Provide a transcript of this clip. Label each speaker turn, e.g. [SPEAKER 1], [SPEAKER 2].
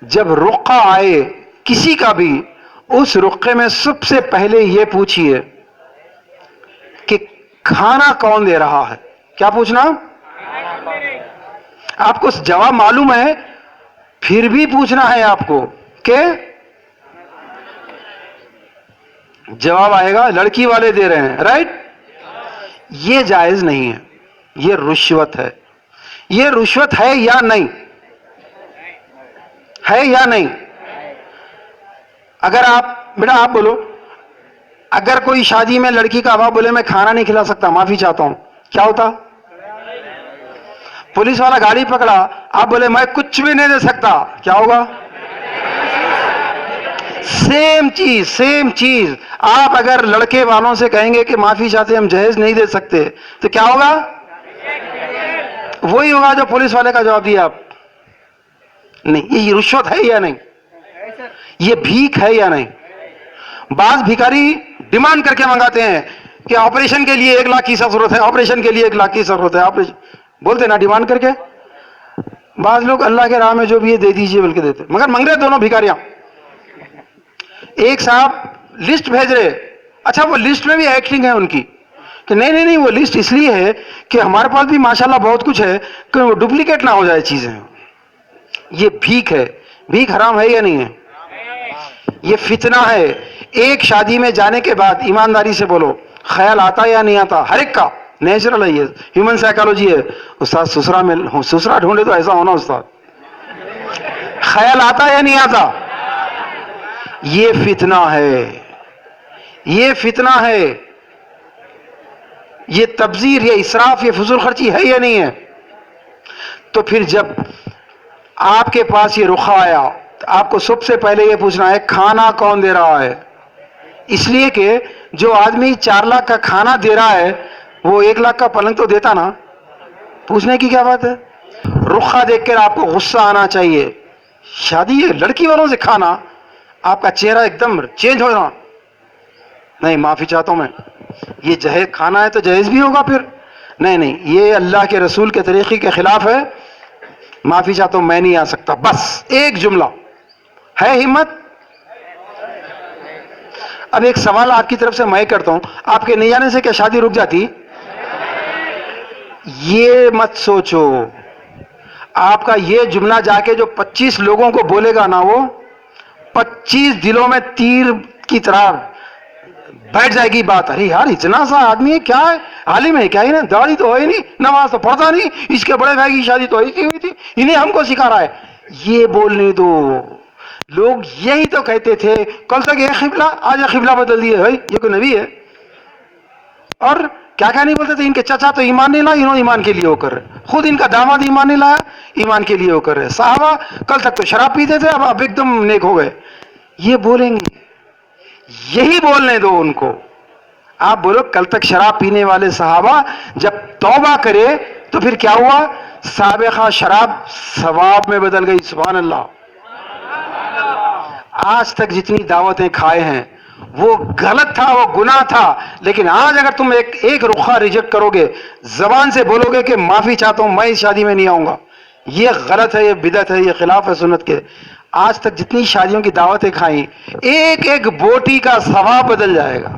[SPEAKER 1] جب رقہ آئے کسی کا بھی، اس رقے میں سب سے پہلے یہ پوچھئے کہ کھانا کون دے رہا ہے. کیا پوچھنا؟ آپ کو جواب معلوم ہے، پھر بھی پوچھنا ہے آپ کو کہ جواب آئے گا لڑکی والے دے رہے ہیں، رائٹ؟ یہ جائز نہیں ہے، یہ رشوت ہے. یہ رشوت ہے یا نہیں؟ ہے یا نہیں؟ اگر آپ بیٹا آپ بولو، اگر کوئی شادی میں لڑکی کا باپ بولے میں کھانا نہیں کھلا سکتا، معافی چاہتا ہوں، کیا ہوتا؟ پولیس والا گاڑی پکڑا، آپ بولے میں کچھ بھی نہیں دے سکتا، کیا ہوگا؟ سیم چیز، سیم چیز. آپ اگر لڑکے والوں سے کہیں گے کہ معافی چاہتے ہم جہیز نہیں دے سکتے، تو کیا ہوگا؟ وہی ہوگا جو پولیس والے کا جواب دیا آپ. نہیں، یہ رشوت ہے یا نہیں؟ یہ بھیک ہے یا نہیں؟ بعض بھیکاری ڈیمانڈ کر کے منگاتے ہیں کہ آپریشن کے لیے 1,00,000 کی ضرورت ہے، آپریشن کے لیے 1,00,000 کی ضرورت ہے، آپریشن بولتے نا ڈیمانڈ کر کے. بعض لوگ اللہ کے راہ میں جو بھی ہے دے دیجئے بلکہ دیتے، مگر منگ رہے دونوں بھیکاریاں. ایک صاحب لسٹ بھیج رہے، اچھا وہ لسٹ میں بھی ایکٹنگ ہے ان کی کہ نہیں نہیں نہیں، وہ لسٹ اس لیے ہے کہ ہمارے پاس بھی ماشاءاللہ بہت کچھ ہے کہ وہ ڈپلیکیٹ نہ ہو جائے چیزیں. یہ بھیک ہے. بھیک حرام ہے یا نہیں ہے؟ یہ فتنہ ہے. ایک شادی میں جانے کے بعد ایمانداری سے بولو، خیال آتا یا نہیں آتا؟ ہر ایک کا نیچرل ہے، یہ ہیومن سائیکالوجی ہے. استاد سسرا ڈھونڈے تو ایسا ہونا استاد. خیال آتا یا نہیں آتا؟ یہ فتنہ ہے، یہ فتنہ ہے. یہ تبذیر، یہ اسراف، یہ فضول خرچی ہے یا نہیں ہے؟ تو پھر جب آپ کے پاس یہ رخا آیا، آپ کو سب سے پہلے یہ پوچھنا ہے کھانا کون دے رہا ہے. اس لیے کہ جو آدمی 4,00,000 کا کھانا دے رہا ہے وہ 1,00,000 کا پلنگ تو دیتا نا. پوچھنے کی کیا بات ہے؟ رخا دیکھ کر آپ کو غصہ آنا چاہیے. شادی ہے لڑکی والوں سے کھانا، آپ کا چہرہ ایک دم چینج ہو رہا. نہیں معافی چاہتا ہوں میں، یہ جہیز کھانا ہے تو جہیز بھی ہوگا پھر. نہیں نہیں، یہ اللہ کے رسول کے طریقے کے خلاف ہے، معافی چاہتا ہوں میں نہیں آ سکتا. بس ایک جملہ ہے. ہمت؟ اب ایک سوال آپ کی طرف سے میں کرتا ہوں، آپ کے نہیں جانے سے کیا شادی رک جاتی؟ یہ مت سوچو. آپ کا یہ جملہ جا کے جو 25 لوگوں کو بولے گا نا، وہ 25 دلوں میں تیر کی طرح بیٹھ جائے گی بات. ارے یار اتنا سا آدمی ہے، کیا ہے عالم ہے کیا؟ ہی نہیں، داڑھی تو ہے نہیں، نماز تو پڑھتا نہیں، اس کے بڑے بھائی کی شادی تو ایسی ہوئی تھی، انہیں ہم کو سکھا رہا ہے. یہ بولنے دو. لوگ یہی تو کہتے تھے کل تک یہ قبلہ، آج یہ قبلہ بدل دیے. بھائی یہ کوئی نبی ہے؟ اور کیا کیا نہیں بولتے تھے، ان کے چچا تو ایمان نہیں لایا، انہوں ایمان کے لیے ہو کر رہے، خود ان کا داماد ایمان نہیں لایا، ایمان کے لیے ہو کر رہے. صحابہ کل تک تو شراب پیتے تھے، اب ایک دم نیک ہو گئے. یہ بولیں گے، یہی بولنے دو ان کو. آپ بولو کل تک شراب پینے والے صحابہ جب توبہ کرے تو پھر کیا ہوا؟ سابقہ شراب ثواب میں بدل گئی. سبحان اللہ. آج تک جتنی دعوتیں کھائے ہیں وہ غلط تھا، وہ گناہ تھا، لیکن آج اگر تم ایک رخا ریجیکٹ کرو گے، زبان سے بولو گے کہ معافی چاہتا ہوں میں اس شادی میں نہیں آؤں گا، یہ غلط ہے، یہ بدعت ہے، یہ خلاف ہے سنت کے. آج تک جتنی شادیوں کی دعوتیں کھائیں، ایک ایک بوٹی کا ثواب بدل جائے گا.